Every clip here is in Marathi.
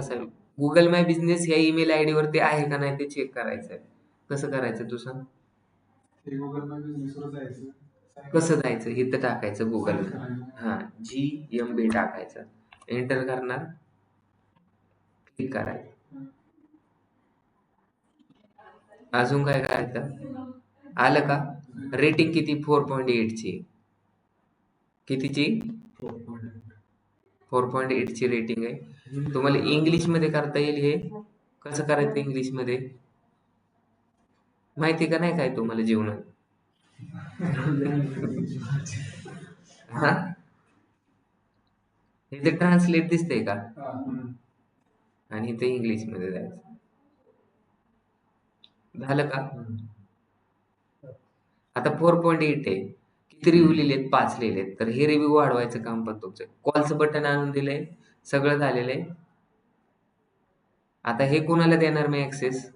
असावी. गुगल माय बिझनेस या ईमेल आयडी वरती आहे का नाही ते चेक करायचं आहे. कसं करायचं तू सांग? कसं जायचं? इथं टाकायचं गुगल. हा, GMB टाकायचं, एंटर करणार, क्लिक करायचं. अजून काय करायचं? आलं का? रेटिंग किती? 4.8 ची. कितीची? 4.8 ची रेटिंग आहे. तुम्हाला इंग्लिश मध्ये करता येईल हे. कसं करायचं इंग्लिश मध्ये माहिती का नाही काय तुम्हाला जीवनात? हा, इथे ट्रान्सलेट दिसतंय का? आणि इथे इंग्लिश मध्ये जायचं. झालं का? आता 4.8 आहे. किती रिव्ह्यू लिहिलेत? 5 लिहिलेत. तर हे रिव्ह्यू वाढवायचं काम पण तुमचं. कॉलचं बटन आणून दिलंय, सगळं झालेलं आहे. आता हे कोणाला देणार मी ऍक्सेस?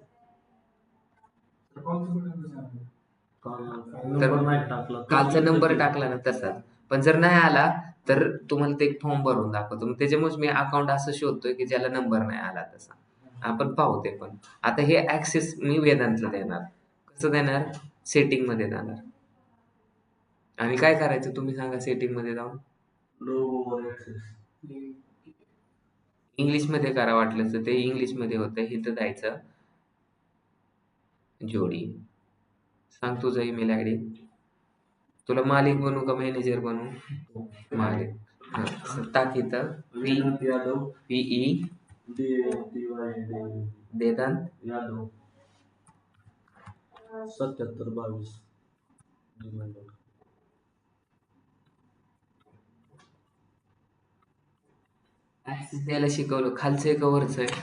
कालचा नंबर टाकला ना तसाच. पण जर नाही आला तर तुम्हाला ते एक फॉर्म भरून दाखवतो. मग त्याच्यामुळे मी अकाउंट असं शोधतोय की ज्याला नंबर नाही आला तसा. आपण पाहू ते पण. आता हे ऍक्सेस मी वेदांतला देणार. कसं देणार? सेटिंग मध्ये जाणार. आणि काय करायचं तुम्ही सांगा सेटिंग मध्ये जाऊन? इंग्लिश मध्ये करा वाटलं तर ते इंग्लिश मध्ये होतं. इथं जायचं, जोडी, सांग तुझा ईमेल आयडी. तुला मालिक बनू का मॅनेजर बनू? मालिक. हा, टाक इथं PE वेदांत 7722. ऍक्सेस द्यायला शिकवलं. खालचं आहे का वरचं आहे?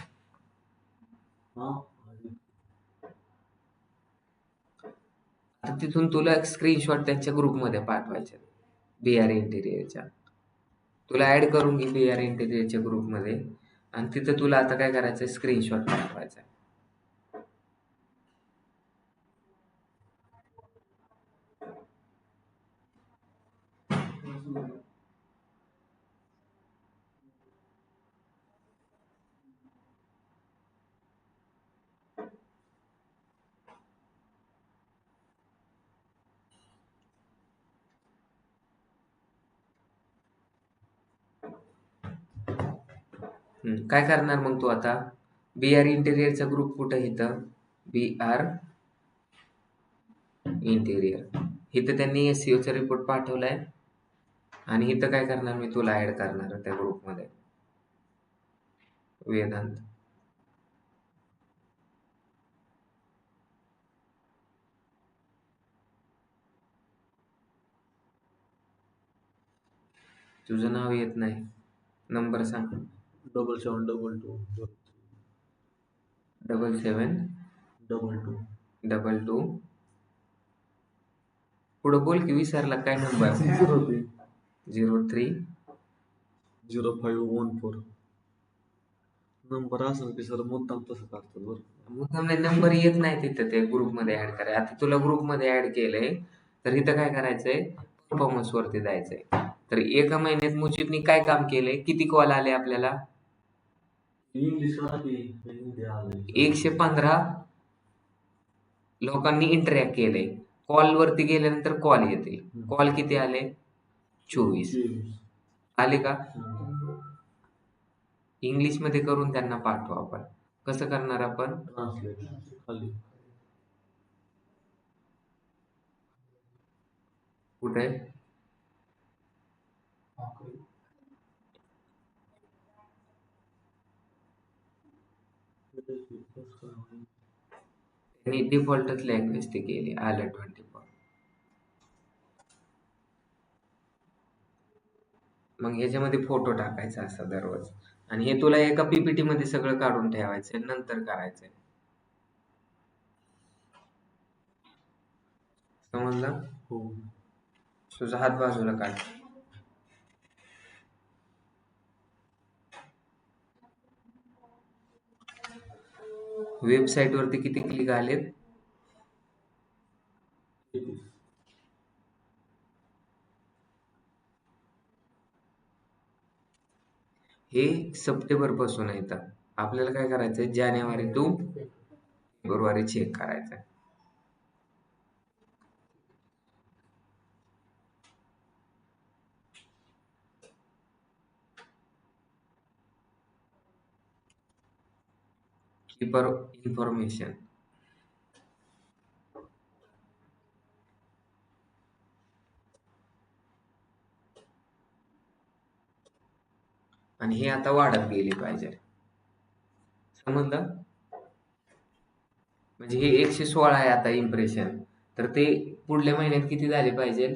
आता तिथून तुला स्क्रीनशॉट त्यांच्या ग्रुपमध्ये पाठवायचे, BR इंटेरियरच्या. तुला ऍड करून घे BR इंटेरियरच्या ग्रुपमध्ये. आणि तिथं तुला आता काय करायचं? स्क्रीनशॉट पाठवायचा. काय करणार मग तू आता? BR इंटेरियरचा ग्रुप कुठं इथं? BR interior. इथं त्यांनी SEO चा रिपोर्ट पाठवलाय. आणि इथं काय करणार? मी तुला ऍड करणार त्या ग्रुपमध्ये, वेदांत. तुझं नाव येत नाही, नंबर सांग. 7722. 7722. पुढं बोल की, विसरला काय नंबर? 03 0514. नंबर असं की सर मुद्दाम तसं करतात बरं. मुद्दाम नंबर येत नाही तिथं ते ग्रुपमध्ये ऍड करायला. आता तुला ग्रुपमध्ये ऍड केलंय तर इथं काय करायचंय? परफॉर्मन्स वरती जायचंय. तर एका महिन्यात मुजीबनी काय काम केलंय? किती कॉल आले आपल्याला? इंग्लिश हिंदी आले. 115 लोकांनी इंटरॅक्ट केलंय. कॉल वरती गेल्यानंतर कॉल येतील. कॉल किती आले? 24 आले का? इंग्लिश मध्ये करून त्यांना पाठवा. आपण कसं करणार? आपण ट्रान्सलेट खाली कुठे? त्यांनी डिफॉल्टच लँग्वेज ते केली. आलं 24. मग ह्याच्यामध्ये फोटो टाकायचा असा दररोज. आणि हे तुला एका PPT मध्ये सगळं काढून ठेवायचंय, नंतर करायचंय. समजलं? हो. तुझा हात बाजूला काढ. वेबसाईट वरती किती क्लिक आलेत? हे सप्टेंबर पासून आहे. आपल्याला काय करायचंय, जानेवारी टू फेब्रुवारी चेक करायचंय. Keeper information. आणि हे आता वाढत गेली पाहिजे. समजलं? म्हणजे हे 116 आहे आता इम्प्रेशन, तर ते पुढल्या महिन्यात किती झाले पाहिजे?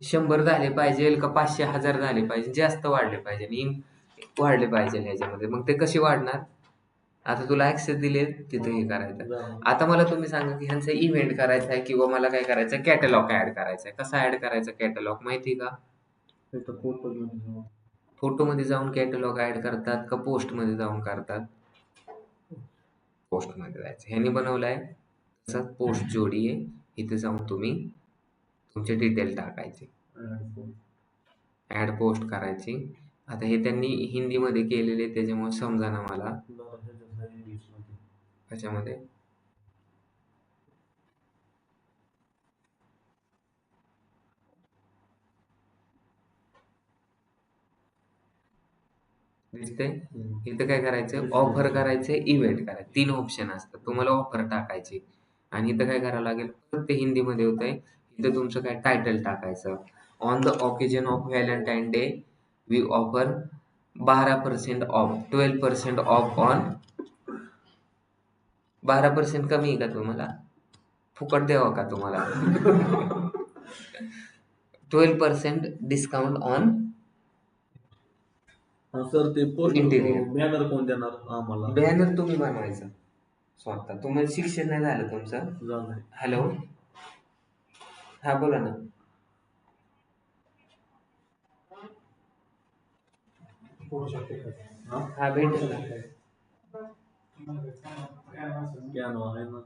100 झाले पाहिजे का 500 1000 झाले पाहिजे? जास्त वाढले पाहिजे आणि वाढले पाहिजे ह्याच्यामध्ये. मग ते कसे वाढणार? आता तुला ऍक्सेस दिले तिथे हे करायचं. आता मला तुम्ही सांगा की ह्यांचा इव्हेंट करायचा आहे किंवा मला काय करायचं आहे, कॅटलॉग ऍड करायचा आहे. कसा ऍड करायचा कॅटलॉग माहिती का? इथं फोटो घेऊन जाऊ. फोटोमध्ये जाऊन कॅटलॉग ऍड करतात का पोस्टमध्ये जाऊन करतात? पोस्टमध्ये जायचं. ह्यांनी बनवलाय तसंच पोस्ट जोडी आहे. इथे जाऊन तुम्ही तुमचे डिटेल टाकायचे, ऍड पोस्ट करायची. आता हे त्यांनी हिंदीमध्ये केलेले त्याच्यामुळे समजा ना मला इंग्लिशमध्ये. त्याच्यामध्ये. दिसते? इथं काय करायचं, ऑफर करायचं, इव्हेंट करायचं. 3 ऑप्शन असतात. तुम्हाला ऑफर टाकायची आणि इथं काय करावं लागेल, परत ते हिंदीमध्ये होतंय. इथं तुमचं काय टायटल टाकायचं. On the occasion of Valentine day we offer 12% off, 12% off on. 12% कमी आहे का तुम्हाला? फुकट द्यावं का तुम्हाला? 12% डिस्काउंट ऑन सर ते पोस्ट इंटिरियर. बॅनर कोण देणार आम्हाला? बॅनर तुम्ही बनवायचं स्वतः. तुम्हाला शिक्षण नाही झालं तुमचं? झालंय. हॅलो, हा बोला ना. हा भेटेल ना. कॅनवा आहे ना.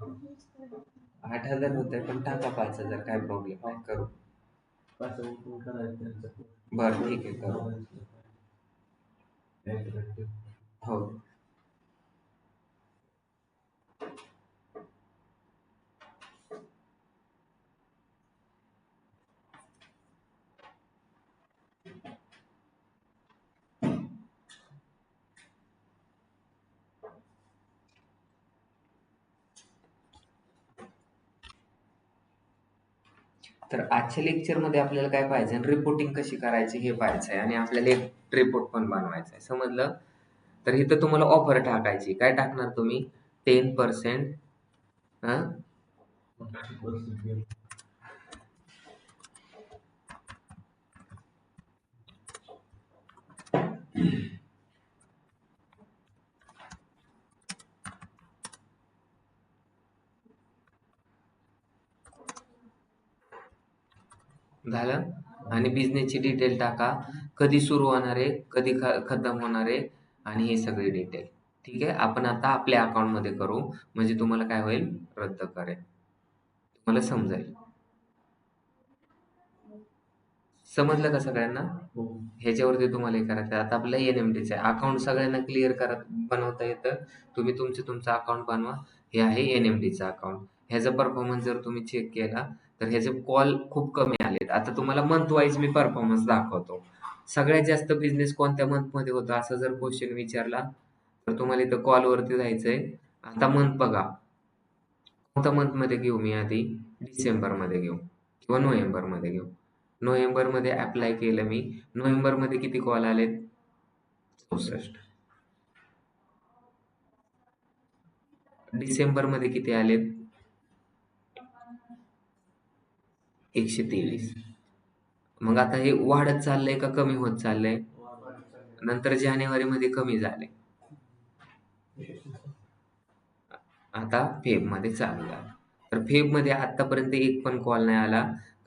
8,000 होत आहे, पण टाका 5,000, काय प्रॉब्लेम नाही, करू. कसं करायचं त्यांचं? बरं ठीक आहे, करू. हो. तर आजच्या लेक्चरमध्ये आपल्याला काय पाहिजे, रिपोर्टिंग कशी करायची हे पाहायचं आहे आणि आपल्याला एक रिपोर्ट पण बनवायचा आहे. समजलं? तर इथं तुम्हाला ऑफर टाकायची. काय टाकणार तुम्ही? 10%. हा, झालं. आणि बिझनेसची डिटेल टाका, कधी सुरू होणार आहे, कधी खतम होणार आहे आणि हे सगळे डिटेल. ठीक आहे. आपण आता आपल्या अकाउंटमध्ये करू, म्हणजे तुम्हाला काय होईल, रद्द करेल, तुम्हाला समजेल. समजलं का सगळ्यांना? हो. ह्याच्यावरती तुम्हाला हे करायचं आहे. आता आपलं NMDचं आहे अकाउंट, सगळ्यांना क्लिअर बनवता येतं. तुम्ही तुमचं अकाउंट बनवा. हे आहे NMDचं अकाउंट. ह्याचा परफॉर्मन्स जर तुम्ही चेक केला तर ह्याचे कॉल खूप कमी आलेत. आता तुम्हाला मंथ वाईज मी परफॉर्मन्स दाखवतो. सगळ्यात जास्त बिझनेस कोणत्या मंथमध्ये होता असा जर क्वेश्चन विचारला तर तुम्हाला इथं कॉलवरती जायचंय. आता मंथ बघा, कोणत्या मंथमध्ये घेऊ मी आधी? डिसेंबरमध्ये घेऊ किंवा नोव्हेंबरमध्ये घेऊ. नोव्हेंबरमध्ये अप्लाय केलं मी. नोव्हेंबरमध्ये किती कॉल आलेत? 64. डिसेंबरमध्ये किती आलेत? 123. मग आता हे वाढत चाललंय का कमी होत चाललंय? नंतर जानेवारीमध्ये कमी झाले, आता फेबमध्ये चालू झालं. तर फेबमध्ये आतापर्यंत एक पण कॉल नाही आला,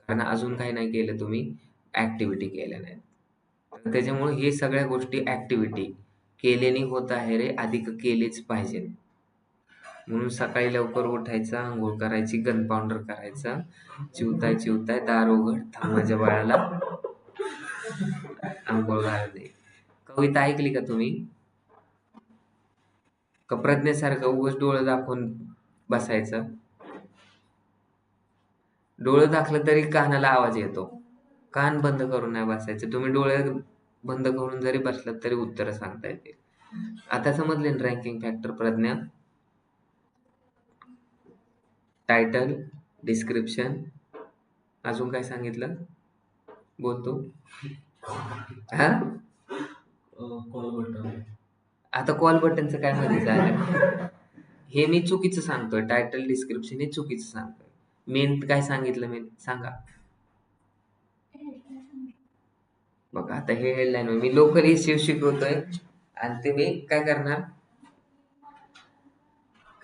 कारण अजून काही नाही केलं तुम्ही, ऍक्टिव्हिटी केल्या नाहीत. तर त्याच्यामुळे हे सगळ्या गोष्टी ऍक्टिव्हिटी केल्याने होत आहे रे, अधिक केलेच पाहिजेत. म्हणून सकाळी लवकर उठायचं, आंघोळ करायची, गन पावडर करायचा, चिवताय दार उघड, थांब माझ्या बाळाला आंघोळ घालू दे. कविता ऐकली का तुम्ही? का प्रज्ञेसारखं उगाच डोळं दाखवून बसायचं? डोळं दाखलं तरी कानाला आवाज येतो. कान बंद करून नाही बसायचे. तुम्ही डोळे बंद करून जरी बसलात तरी उत्तरं सांगता येतील. आता समजले ना ranking factor Pragya? Title, description, अजून काय सांगितलं? बोलतो हा. Call button. आता कॉल बटनचं काय मध्ये झालं? हे मी चुकीचं सांगतोय. टायटल डिस्क्रिप्शन हे चुकीचं सांगतोय. मेन काय सांगितलं मी सांगा. बघा आता हे हेडलाईन मी लोकल इश्यू शिकवतोय आणि तुम्ही काय करणार?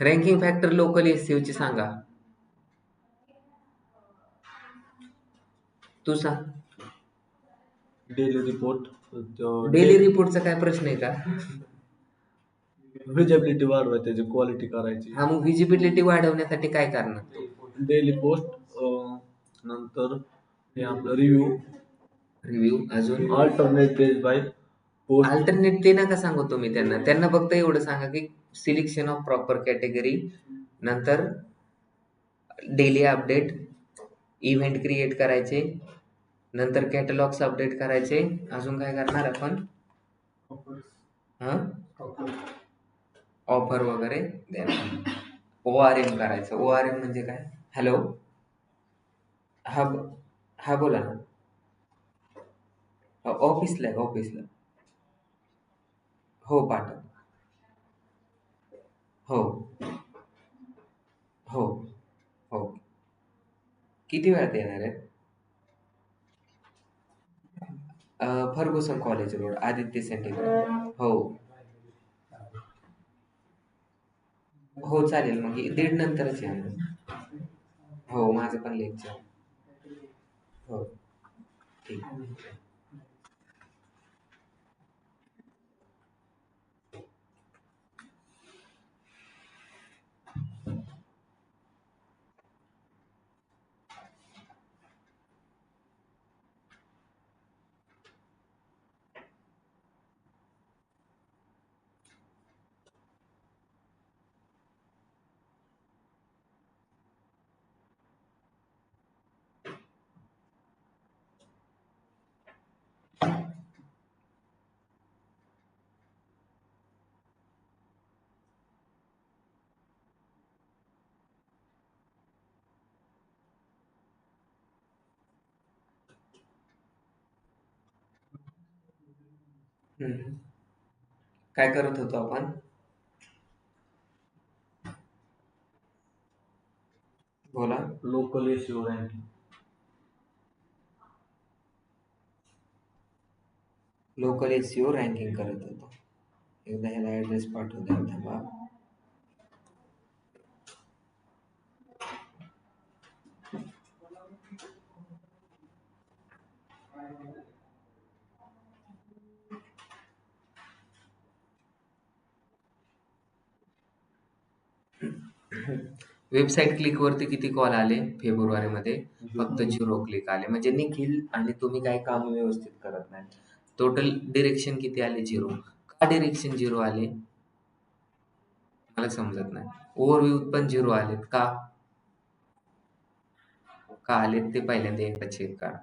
रँकिंग फॅक्टर लोकल एसईओ ची सांगा. तू सांग. Daily report. डेली रिपोर्टचा काय प्रश्न आहे का? विजिबिलिटी वाढवाय त्याची क्वालिटी करायची. हा मग व्हिजिबिलिटी वाढवण्यासाठी काय करणार? डेली पोस्ट, नंतर हे आपलं रिव्ह्यू अजून alternate page by post. Alternate ते नका सांगू तुम्ही त्यांना फक्त एवढं सांगा की सिलेक्शन ऑफ प्रॉपर कॅटेगरी, नंतर डेली अपडेट, इव्हेंट क्रिएट करायचे, नंतर कॅटलॉग्स अपडेट करायचे. अजून काय करणार आपण? हा ऑफर वगैरे देणार. ORM करायचं. ORM म्हणजे काय? हॅलो हा हा बोला ना. ऑफिसला आहे ऑफिसला. हो पाठव. हो हो हो. किती वेळात येणार आहे? Fergusson college road, Aditya centre. हो हो चालेल. मग 1:30 नंतरच या मग. हो माझं पण लेक्चर. हो ठीक. हम्म. काय करत होतो आपण? बोला. Local SEO ranking. Local SEO ranking करत होतो. एकदा ह्याला ॲड्रेस पाठवू द्या. थांबा. वेबसाईट क्लिकवरती किती कॉल आले फेब्रुवारीमध्ये? फक्त 0 क्लिक आले. म्हणजे निखिल आणि तुम्ही काही काम व्यवस्थित करत नाही. टोटल डिरेक्शन किती आले? 0. का डिरेक्शन 0 आले? मला समजत नाही. ओव्हरव्ह्यू पण 0 आलेत का? का आलेत ते पहिल्यांदा एकदा चेक करा.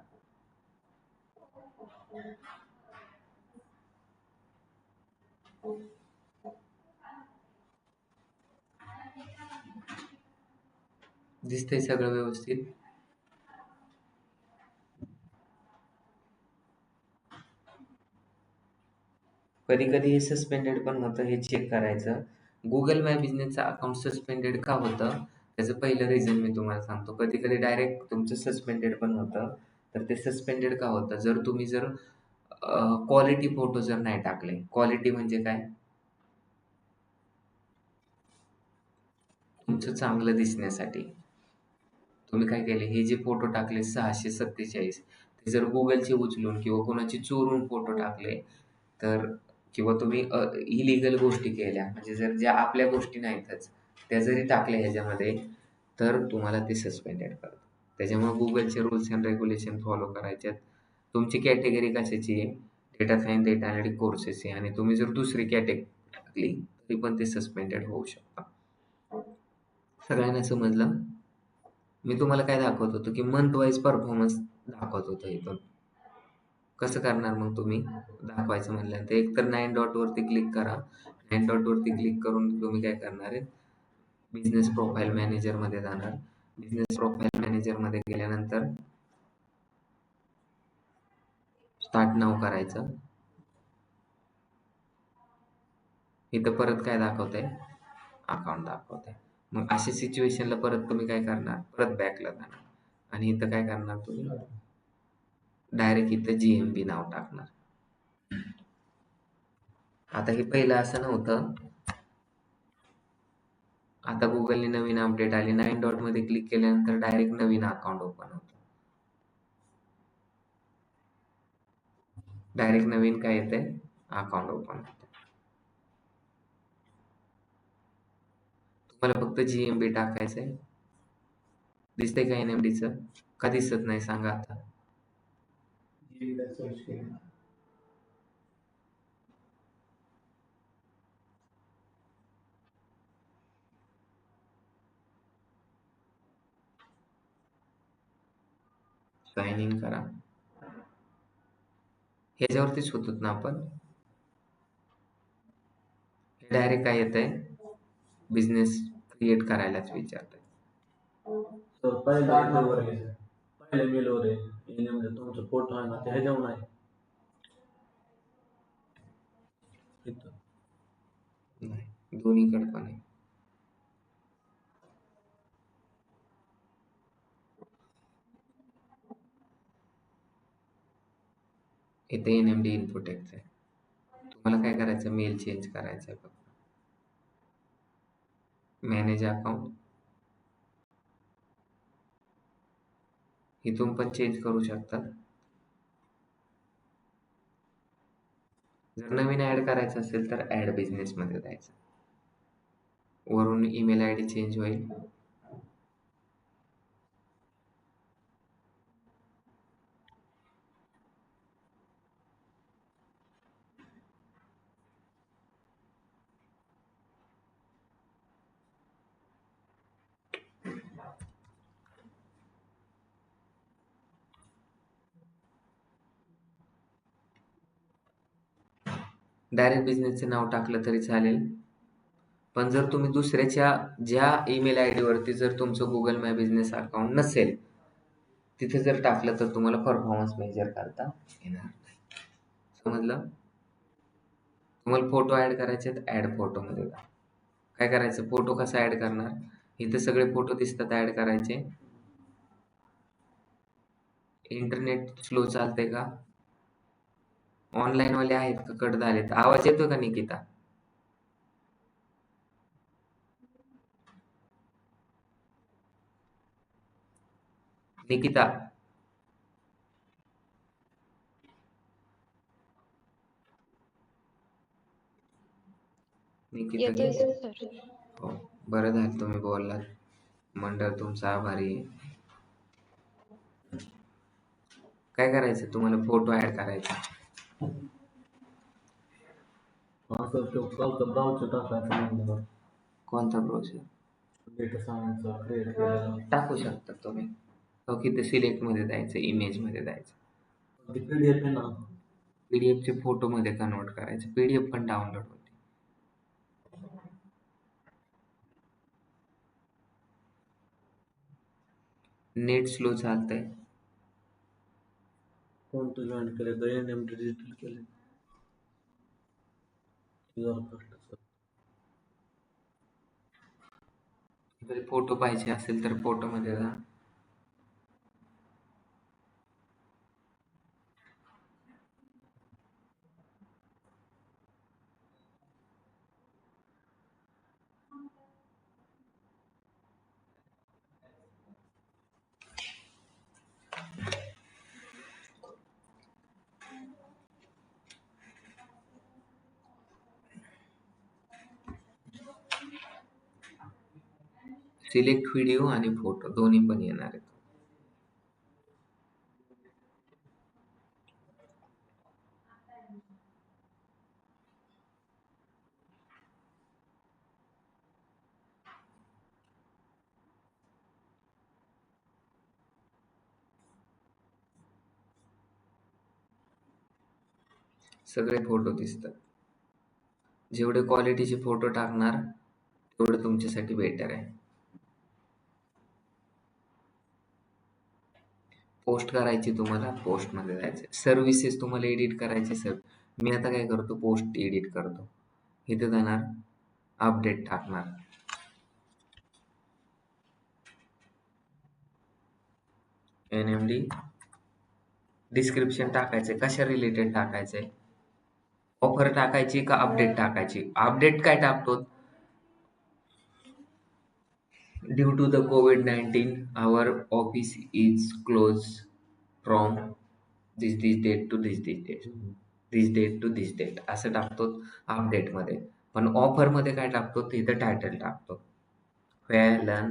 दिसतंय सगळं व्यवस्थित? कधी कधी हे सस्पेंडेड पण होतं. हे चेक करायचं. गुगल माय बिझनेसचं अकाउंट सस्पेंडेड का होतं? त्याचं पहिलं रिझन मी तुम्हाला सांगतो. कधी कधी डायरेक्ट तुमचं सस्पेंडेड पण होतं. तर ते सस्पेंडेड का होतं? तुम्ही जर क्वालिटी फोटो जर नाही टाकले. क्वालिटी म्हणजे काय? तुमचं चांगलं दिसण्यासाठी तुम्ही काय केले? हे जे फोटो टाकले 647, ते जर गुगलचे उचलून किंवा कोणाचे चोरून फोटो टाकले तर, किंवा तुम्ही इलिगल गोष्टी केल्या, म्हणजे जर ज्या आपल्या गोष्टी नाहीतच त्या जरी टाकल्या ह्याच्यामध्ये, तर तुम्हाला ते सस्पेंडेड करतं. त्याच्यामुळे गुगलचे रूल्स अँड रेग्युलेशन फॉलो करायचे. तुमची कॅटेगरी कशाची आहे? डेटा सायन्स डेटा अनॅलिटिक कोर्सेस आहे आणि तुम्ही जर दुसरी कॅटेगरी टाकली तरी पण ते सस्पेंडेड होऊ शकता. सगळ्यांना समजलं? मी तुम्हाला काय दाखवत होतो की मंथ वाईज परफॉर्मन्स दाखवत होतो इथून. कसं करणार मग तुम्ही दाखवायचं म्हणल्यानंतर एक तर 9 डॉट वरती क्लिक करा. 9 डॉट वरती क्लिक करून तुम्ही काय करणार आहे, बिझनेस प्रोफाईल मॅनेजर मध्ये जाणार. बिझनेस प्रोफाईल मॅनेजर मध्ये गेल्यानंतर स्टार्ट नाव करायचं. इथं परत काय दाखवतंय, अकाउंट दाखवतंय. मग अशा सिच्युएशनला परत तुम्ही काय करणार, परत बॅकला जाणार आणि इथं काय करणार तुम्ही, डायरेक्ट इथं GMB नाव टाकणार. आता हे पहिलं असं नव्हतं. आता गुगलने नवीन अपडेट आली. 9 डॉट मध्ये क्लिक केल्यानंतर डायरेक्ट नवीन अकाउंट ओपन होतं. डायरेक्ट नवीन काय येतंय, अकाउंट ओपन होतं. तुम्हाला फक्त GMB टाकायचंय. दिसतंय का NMD चं? का दिसत नाही सांगा आता? साइन इन करा. ह्याच्यावरतीच होतो ना आपण. डायरेक्ट काय येतंय, बिझनेस क्रिएट करायलाच विचारतंय. तर पहिल्या मेलवर आहे म्हणजे तुमचा फोटो आहे ना ते ह्याच्यावर नाही इथं. नाही, दोन्हीकडे पण आहे. इथे NMD इनपुट आहे. तुम्हाला काय करायचं, मेल चेंज करायचा आहे फक्त. मॅनेज अकाउंट इथून पण चेंज करू शकतात. जर नवीन ऍड करायचं असेल तर ऍड बिझनेस मध्ये जायचं. वरून ईमेल ID चेंज होईल. डायरेक्ट बिझनेसचे नाव टाकलं तरी चालेल. पण जर तुम्ही दुसऱ्याच्या ज्या ईमेल ID वरती जर तुमचं गुगल माय बिझनेस अकाउंट नसेल तिथे जर टाकलं तर तुम्हाला परफॉर्मन्स मेजर करता येणार नाही. समजलं? तुम्हाला फोटो ऍड करायचे तर ऍड फोटो मध्ये जा. काय करायचं, फोटो कसा ऍड करणार, इथे सगळे फोटो दिसतात ऍड करायचे. इंटरनेट स्लो चालतंय का, ऑनलाईन वाले आहेत का कट झालेत, आवाज येतो का निकिता? निकिता निकिता येतोय गेली. सर. हो, बरं झालं तुम्ही बोललात. मंडळ तुमचा आभारी आहे. काय करायचं, तुम्हाला फोटो ऍड करायचा. असं तो कालचा ब्राउचर टाकायचा नंबर कोणता ब्राउझर डेटा सायन्सचा क्रिएट केलेला टाकू शकता तुम्ही. ओके, ते सिलेक्ट मध्ये जायचं, इमेज मध्ये जायचं. ते PDF आहे ना PDF चे फोटो मध्ये कन्वर्ट करायचं. PDF पण डाउनलोड होते. नेट स्लो चालतंय. कोणतं जॉईन केलं तर NMD डिजिटल केले जर फोटो पाहिजे असेल तर फोटो मध्ये जा. सिलेक्ट व्हिडिओ आणि फोटो दोन्ही पण येणार आहेत. सगळे फोटो दिसतात. जेवढे क्वालिटीचे फोटो टाकणार तेवढं तुमच्यासाठी बेटर आहे. पोस्ट करायची तुम्हाला, पोस्टमध्ये जायचं. सर्व्हिसेस तुम्हाला एडिट करायचे सर. मी आता काय करतो, पोस्ट एडिट करतो. इथे जाणार, अपडेट टाकणार. NMD डिस्क्रिप्शन टाकायचंय, कशा रिलेटेड टाकायचंय, ऑफर टाकायची का अपडेट टाकायची. अपडेट काय टाकतो, due to the COVID-19 our office is close from this date to this date, this date to this date असं टाकतो अपडेटमध्ये. पण ऑफरमध्ये काय टाकतो, तिथं टायटल टाकतो. फॅलन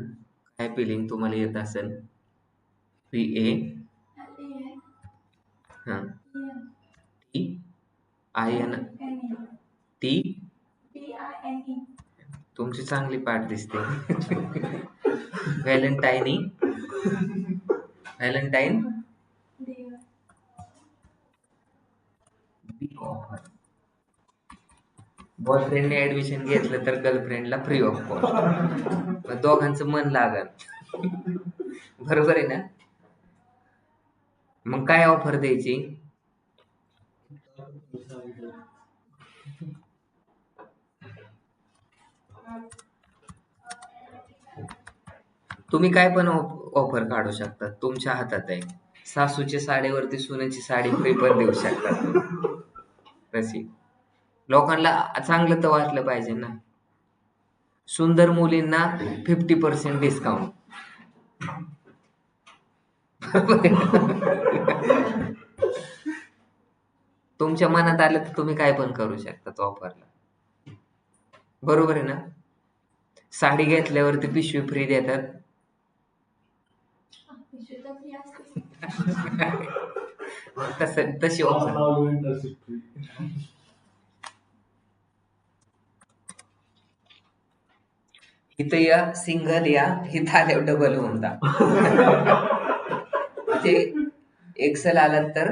काय फिलिंग तुम्हाला येत असेल, PA हां TIN T तुमची चांगली पाठ दिसते. व्हॅलेंटाईनी व्हॅलेंटाईन बिग ऑफर. बॉयफ्रेंडने ऍडमिशन घेतलं तर गर्लफ्रेंडला फ्री ऑफ कॉस्ट. दोघांचं मन लागल. बरोबर आहे ना. मग काय ऑफर द्यायची, तुम्ही काय पण ऑफर काढू शकता, तुमच्या हातात आहे. सासूच्या साडीवरती सुनेची साडी फ्री पण देऊ शकता तुम्ही. तशी लोकांना चांगलं तर वाटलं पाहिजे ना. सुंदर मुलींना 50% डिस्काउंट. तुमच्या मनात आलं तर तुम्ही काय पण करू शकता तो ऑफरला. बरोबर आहे ना. साडी घेतल्यावरती पिशवी फ्री देतात. तशी ऑफर. इथं या सिंगल या, इथं आल्यावर डबल होऊन जा. ते एक्सेल आलात तर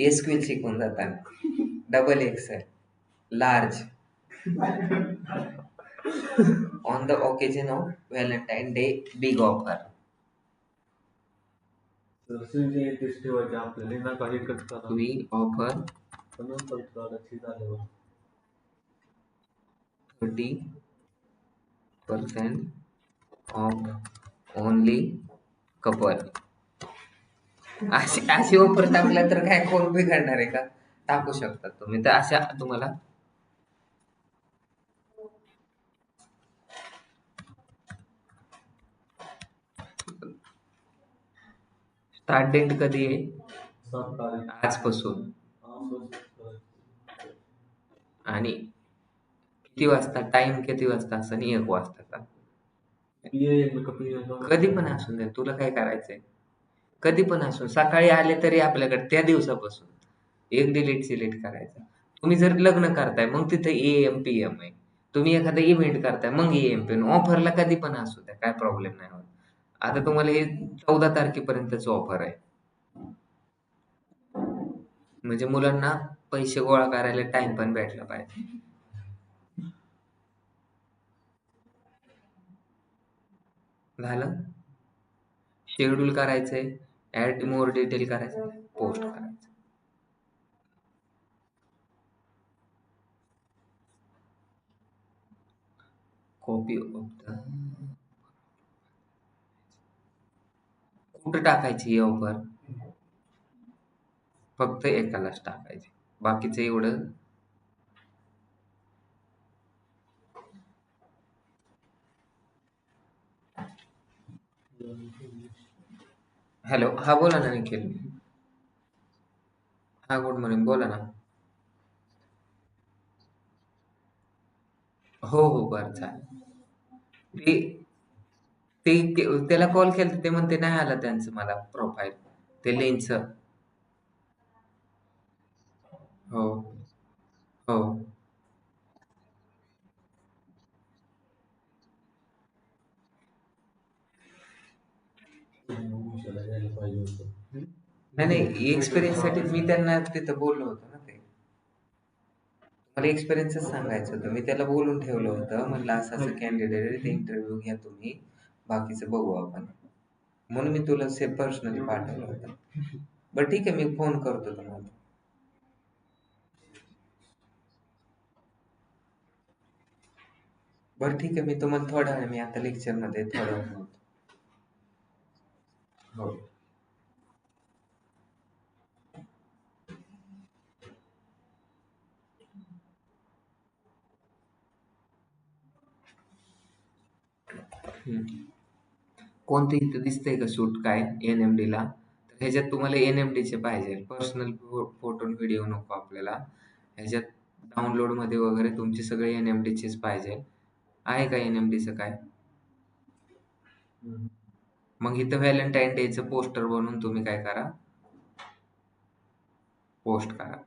SQL शिकून जातात. Double XL, large. On the occasion of Valentine day big offer. तुम्ही ऑफर 30% ऑफ ओनली कपल. अशी ऑफर टाकल्या तर काय कोण बिघडणार आहे का. टाकू शकता तुम्ही. तर अशा तुम्हाला स्टार्ट डेट कधी आहे, आजपासून. आणि किती वाजता, टाइम किती वाजता असं, आणि 1 वाजता का. कधी पण असून दे, तुला काय करायचंय. कधी पण असो, सकाळी आले तरी आपल्याकडे त्या दिवसापासून एक डिलीट सिलेक्ट करायचा. तुम्ही जर लग्न करताय मग तिथे AM PM आहे. तुम्ही एखादा इव्हेंट करताय मग AM PM. ऑफरला कधी पण असू द्या, काय प्रॉब्लेम नाही होत. आता तुम्हाला हे 14 तारखेपर्यंतच ऑफर आहे. म्हणजे मुलांना पैसे गोळा करायला टाइम पण भेटला पाहिजे. झालं. शेड्यूल करायचंय, ऍड मोर डिटेल करायचं, पोस्ट करायचं. कॉपी ऑफ द, कुठं टाकायची ही ऑफर, फक्त एकालाच टाकायची. बाकीचं एवढं हॅलो. हा बोला ना निखिल. हा गुड मॉर्निंग, बोला ना. हो हो बरं चालेल. ते त्याला कॉल केला ते म्हणते नाही आला त्यांचं मला प्रोफाईल, ते लिंकचं. हो हो नाही एक्सपिरियन्स साठी मी त्यांना तिथं बोललो होतो ना ते. मला एक्सपिरियन्सच सांगायचं होतं. मी त्याला बोलून ठेवलं होतं. म्हणलं असं कॅन्डिडेट आहे, ते इंटरव्ह्यू घ्या तुम्ही. बाकीचं बघू आपण. म्हणून मी तुला पर्सनली पाठवलं होतं. बरं ठीक आहे, मी फोन करतो तुम्हाला. बरं ठीक आहे, मी तुम्हाला थोड्या वेळ, मी आता लेक्चरमध्ये थोड्या वेळ बोलतो. हो. कोणतं इथं दिसतंय का शूट काय NMD ला? तर ह्याच्यात तुम्हाला NMD चे पाहिजे. पर्सनल फोटो व्हिडिओ नको आपल्याला. ह्याच्यात डाउनलोडमध्ये वगैरे तुमचे सगळे NMD चेच पाहिजे. आहे का NMD चं काय? मग इथं व्हॅलेंटाईन डेचं पोस्टर बनवून तुम्ही काय करा, पोस्ट करा.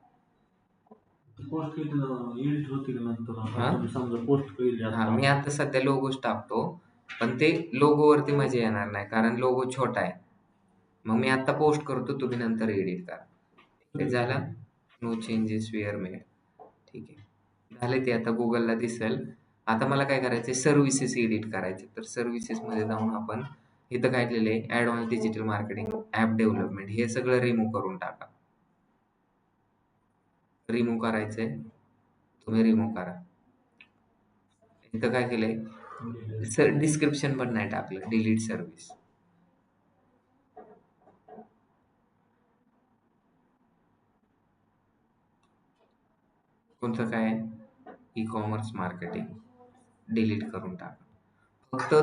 पोस्ट एडिट होते का नंतर? हा? समजा पोस्ट केली हा, मी आता सध्या लोगोच टाकतो, पण ते लोगोवरती मजा येणार नाही कारण लोगो छोटा आहे. मग मी आता पोस्ट करतो, तुम्ही नंतर एडिट करा. ते झालं. No changes were made. ठीक आहे, झाले ते. आता गुगलला दिसेल. आता मला काय करायचंय, सर्व्हिसेस एडिट करायचे. तर सर्व्हिसेस मध्ये जाऊन आपण इथं काय केलेलं आहे, advance digital marketing, app development, हे सगळं रिमूव्ह करून टाका. रिमूव्ह करायचंय, तुम्ही रिमूव्ह करा. इथं काय केलंय, सर डिस्क्रिप्शन पण नाही टाकलं, डिलीट सर्व्हिस. कोणतं काय, ई कॉमर्स मार्केटिंग डिलीट करून टाका. फक्त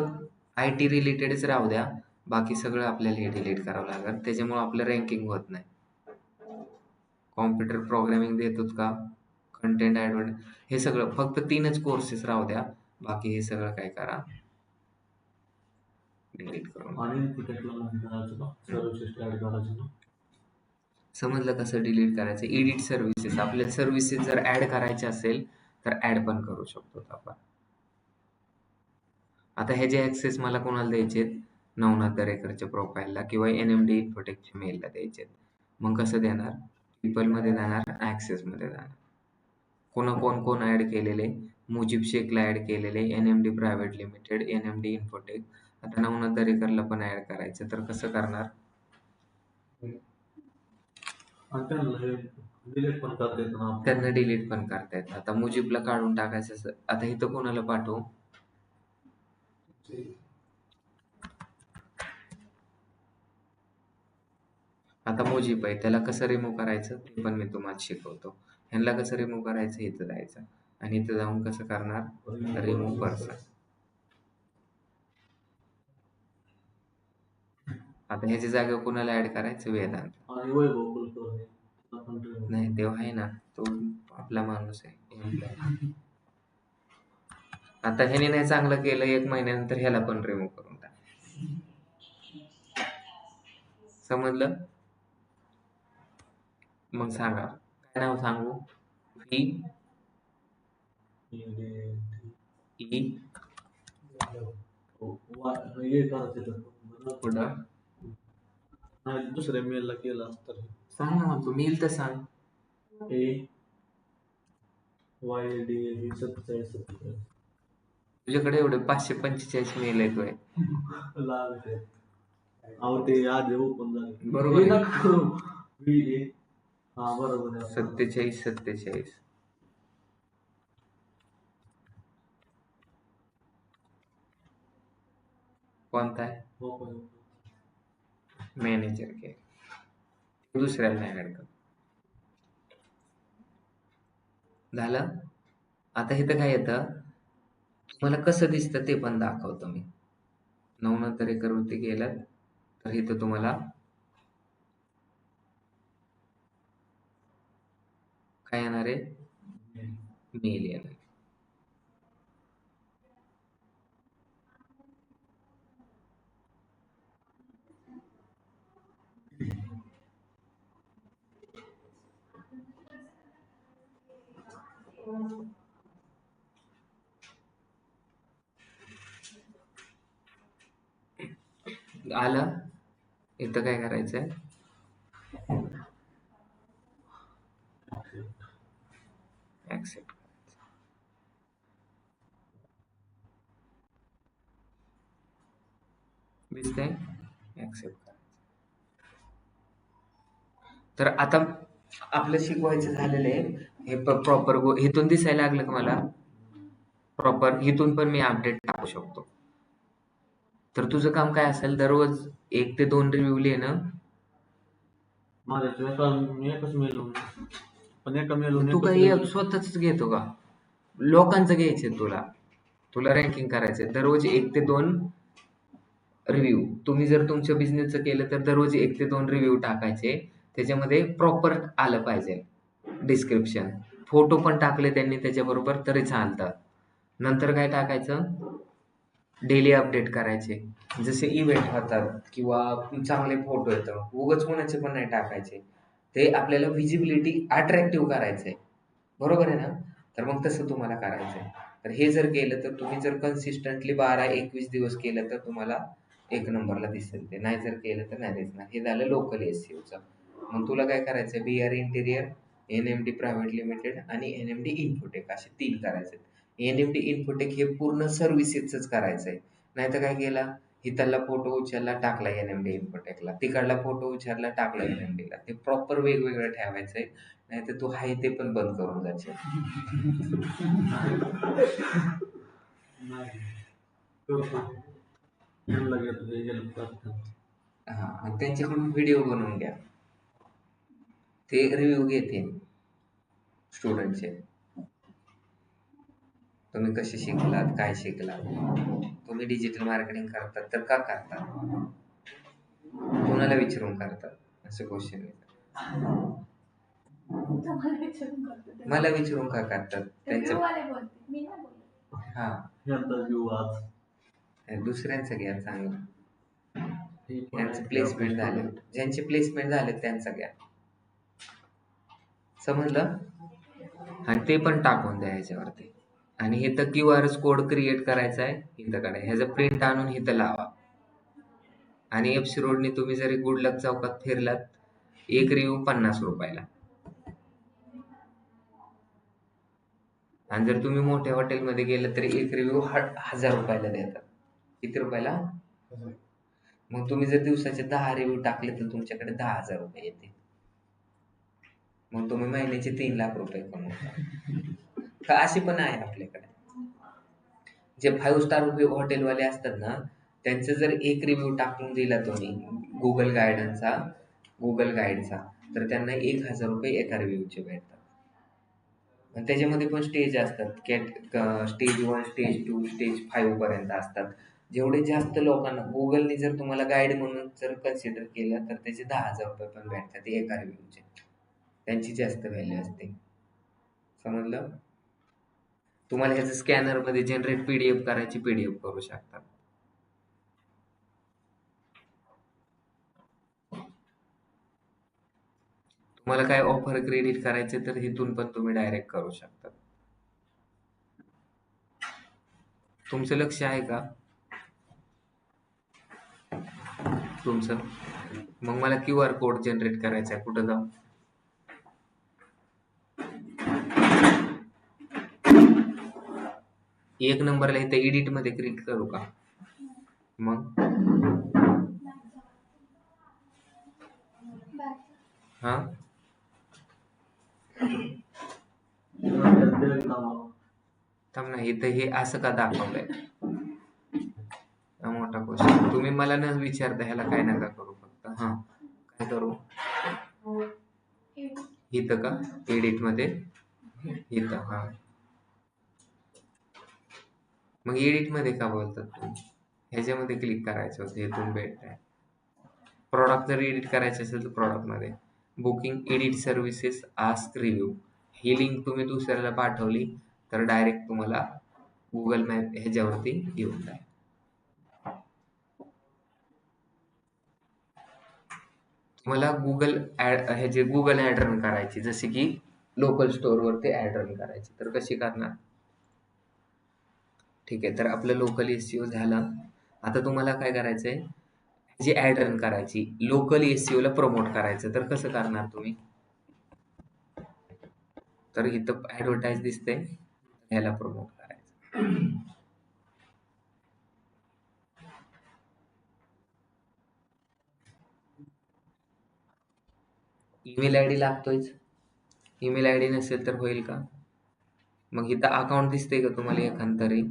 IT रिलेटेडच राहू द्या, बाकी सगळं आपल्याला हे डिलीट करावं लागेल. त्याच्यामुळे आपलं रँकिंग होत नाही. कॉम्प्युटर प्रोग्रामिंग देतोच का, कंटेंट ऍडव्हर्ट, हे सगळं फक्त 3च कोर्सेस राहू द्या. बाकी हे सगळं काय करा, डिलीट करून समजलं कसं डिलीट करायचं. एडिट सर्व्हिसेस, आपल्या सर्व्हिसेस जर ऍड करायचे असेल तर ऍड पण करू शकतो आपण. आता ह्याचे ऍक्सेस मला कोणाला द्यायचे, नवनाथ दरेकरच्या प्रोफाईलला किंवा NMD इन्फोटेकच्या मेलला द्यायचे. मग कसं देणार, पीपल मध्ये जाणार, ऍक्सेस मध्ये जाणार. कोण ऍड केलेले, मुजीब शेखला ऍड केलेले, NMD private limited, NMD infotech. आता नवनाथ दरेकरला पण ऍड करायचं, तर कसं करणार, त्यांना डिलीट पण करता येतं. आता मुजीबला काढून टाकायचं. आता इथं कोणाला पाठवू, आता मुजीब आहे, त्याला कसं रिमूव्ह करायचं ते पण मी तुम्हाला शिकवतो. ह्यांना कसं रिमूव्ह करायचं, इथं जायचं आणि इथं जाऊन कसं करणार, रिमूव्ह पर्सन. आता ह्याच्या जागेवर कुणाला ऍड करायचं, वेदांत. नाही, तेव्हा आहे ना, तो आपला माणूस आहे. आता ह्याने नाही चांगलं केलं, 1 महिन्यानंतर ह्याला पण रिमूव्ह करून टाक. समजलं? मग सांगा, काय नाव सांगू, पुढं दुसऱ्या मेलला केला असतं. सांग ना, मग तू मेल तर सांग. YD 47. तुझ्याकडे एवढे 545 मेल आहेत होय? अहो ते आधी ओपन झाले. बरोबर आहे. हा बरोबर आहे. 47. कोणता आहे, मॅनेजर के, दुसऱ्याला नाही ऍड कर. झालं. आता इथं काय येतं, तुम्हाला कसं दिसतं ते पण दाखवतो मी. नवनाथ दरेकर वरती गेलात तर इथं तुम्हाला काय येणार आहे, मेल येणार. आलं. इथं काय करायचंय, ऍक्सेप्ट. दिसतंय? ऍक्सेप्ट. तर आता आपलं शिकवायचं झालेलं आहे. हे प्रॉपर इथून दिसायला लागलं का मला? प्रॉपर इथून पण मी अपडेट टाकू शकतो. तर तुझं काम काय असेल, दररोज 1 ते 2 रिव्ह्यू लिहिणं. मी एकच मेलून पण एका मेलून तू एकच काही review. स्वतःच घेतो का? लोकांचं घ्यायचंय तुला. तुला रँकिंग करायचंय. दररोज 1 ते 2 रिव्ह्यू. तुम्ही जर तुमच्या बिझनेसचं केलं तर दररोज 1 ते 2 रिव्ह्यू टाकायचे. त्याच्यामध्ये प्रॉपर आलं पाहिजे डिस्क्रिप्शन. फोटो पण टाकले त्यांनी त्याच्याबरोबर तरी चालतं. नंतर काय टाकायचं? डेली अपडेट करायचे. जसे इव्हेंट होतात किंवा चांगले फोटो येतं. उगाच कोणाचे पण नाही टाकायचे. ते आपल्याला व्हिजिबिलिटी अट्रॅक्टिव्ह करायचंय. बरोबर आहे ना? तर मग तसं तुम्हाला करायचंय. तर हे जर केलं तर तुम्ही जर कन्सिस्टंटली 12-21 दिवस केलं तर तुम्हाला 1 नंबरला दिसेल ते. नाही जर केलं तर नाही दिसणार. हे झालं लोकल एसईओचं. मग तुला काय करायचंय? BR interior, NMD private limited आणि एनएमडी इन्फोटेक असे 3 करायचे. एनएमडी इन्फोटेक हे पूर्ण सर्व्हिसेसच करायचंय. नाहीतर काय केला? इथला फोटो उचलला टाकला एनएमडी इन्फोटेकला. तिकडला फोटो उचलला टाकला एनएमडीला. ते प्रॉपर वेगवेगळं ठेवायचंय. नाहीतर तू आहे ते पण बंद करून जाशील. हां, त्यांच्याकडून व्हिडिओ बनवून घ्या. ते रिव्ह्यू घेतील स्टुडंटचे. तुम्ही कसे शिकलात, काय शिकलात? तुम्ही डिजिटल मार्केटिंग करतात तर का करतात? कोणाला विचारून करतात? असे क्वेश्चन येतात. मला विचारून का करतात? हा, दुसऱ्यांचं घ्या चांगलं. यांचं प्लेसमेंट झाले, ज्यांचे प्लेसमेंट झाले त्यांचा घ्या. समजलं? आणि ते पण टाकून द्या ह्याच्यावरती. आणि इथं QR कोड क्रिएट करायचा आहे इथं कडे. ह्याचं प्रिंट आणून इथं लावा. आणि एफसी रोडने तुम्ही जरी गुडलक चौकात फिरलात, 1 रिव्ह्यू 50 रुपयाला. आणि जर तुम्ही मोठ्या हॉटेलमध्ये गेलं तर 1 रिव्ह्यू 1000 रुपयाला देतात. किती रुपयाला? मग तुम्ही जर दिवसाचे 10 रिव्ह्यू टाकले तर तुमच्याकडे 10,000 रुपये येतील. मग तुम्ही महिन्याचे 3 लाख रुपये कमवता. का अशी पण आहे आपल्याकडे. जे 5 स्टार हॉटेलवाले असतात ना, त्यांचं जर 1 रिव्ह्यू टाकून दिला तुम्ही गुगल गाईडचा, तर त्यांना 1,000 रुपये एका रिव्ह्यूचे भेटतात. आणि त्याच्यामध्ये पण स्टेज असतात. स्टेज 1, स्टेज 2, स्टेज 5 पर्यंत असतात. जेवढे जास्त लोकांना गुगलने जर तुम्हाला गाईड म्हणून जर कन्सिडर केलं तर त्याचे 10,000 रुपये पण भेटतात एका रिव्ह्यूचे. त्यांची जास्त व्हॅल्यू असते. समजलं? तुम्हाला ह्याचं स्कॅनरमध्ये जनरेट PDF करायची, PDF करू शकता. तुम्हाला काय ऑफर क्रेडिट करायचे तर इथून पण तुम्ही डायरेक्ट करू शकता. तुमचं लक्ष आहे का? तुमचं? मग मला QR कोड जनरेट करायचा आहे. कुठं जाऊ? एक नंबरला इथे एडिट मध्ये क्लिक करू का? मग हा, थांब ना, इथं हे असं का दाखवलंय? हा मोठा क्वेश्चन. तुम्ही मला न विचारता ह्याला काय नका करू. फक्त हा काय करू? इथं का एडिट मध्ये? इथं हा. मग एडिट मध्ये का बोलतात तुम्ही? ह्याच्यामध्ये क्लिक करायचं होतं. इथून भेटतंय. प्रॉडक्ट जर एडिट करायचे असेल तर प्रॉडक्ट मध्ये booking edit services ask review, ही लिंक तुम्ही दुसऱ्याला पाठवली तर डायरेक्ट तुम्हाला गुगल मॅप ह्याच्यावरती येऊन जाईल. तुम्हाला गुगल ऍड रन करायची, जसे की लोकल स्टोअर वरती ऍड रन करायची. तर कशी करणार? ठीक आहे, तर आपलं लोकल एसईओ झालं. आता तुम्हाला काय करायचंय? जी ऍड रन करायची, लोकल एसईओ ला प्रमोट करायचं. तर कसं करणार तुम्ही? तर इथं ऍडव्हर्टाईज दिसते, ह्याला प्रमोट करायचं. ईमेल आय डी लागतोयच. ईमेल आय डी नसेल तर होईल का? मग इथं अकाउंट दिसतंय का तुम्हाला एखादं तरी?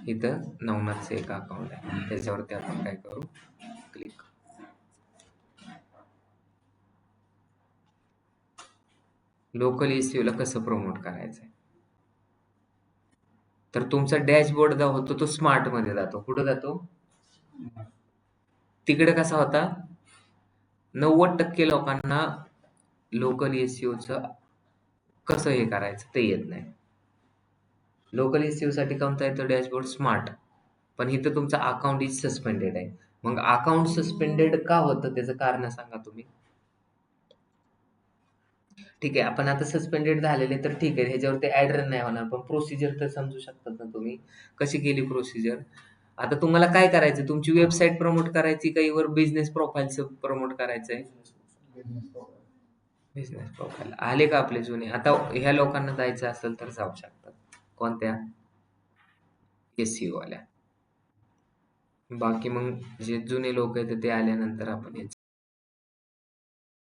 इथं नवनाथचं एक अकाउंट आहे, त्याच्यावरती आपण काय करू, क्लिक. लोकल एसईओला कसं प्रमोट करायचंय, तर तुमचा डॅशबोर्ड जो होतो तो स्मार्ट मध्ये जातो. कुठं जातो? तिकडे कसा होता, 90% लोकांना लोकल एसईओचं कसं हे करायचं ते येत नाही. लोकल एसईओ साठी कोणता येतो डॅशबोर्ड? स्मार्ट. पण इथं तुमचं अकाउंट इज सस्पेंडेड आहे. मग अकाउंट सस्पेंडेड का होतं त्याचं कारण सांगा तुम्ही. ठीक आहे, आपण आता सस्पेंडेड झालेले तर ठीक आहे, ह्याच्यावरती ऍड रन नाही होणार, पण प्रोसिजर तर समजू शकतात ना तुम्ही कशी केली प्रोसिजर. आता तुम्हाला काय करायचं, तुमची वेबसाईट प्रमोट करायची का वर बिझनेस प्रोफाईलचं प्रमोट करायचंय? बिझनेस प्रोफाईल आले का आपले जुने? आता ह्या लोकांना जायचं असेल तर जाऊ शकतात. कोणत्या? एसईओ वाल्या. बाकी मग जे जुने लोक आहेत ते आल्यानंतर आपण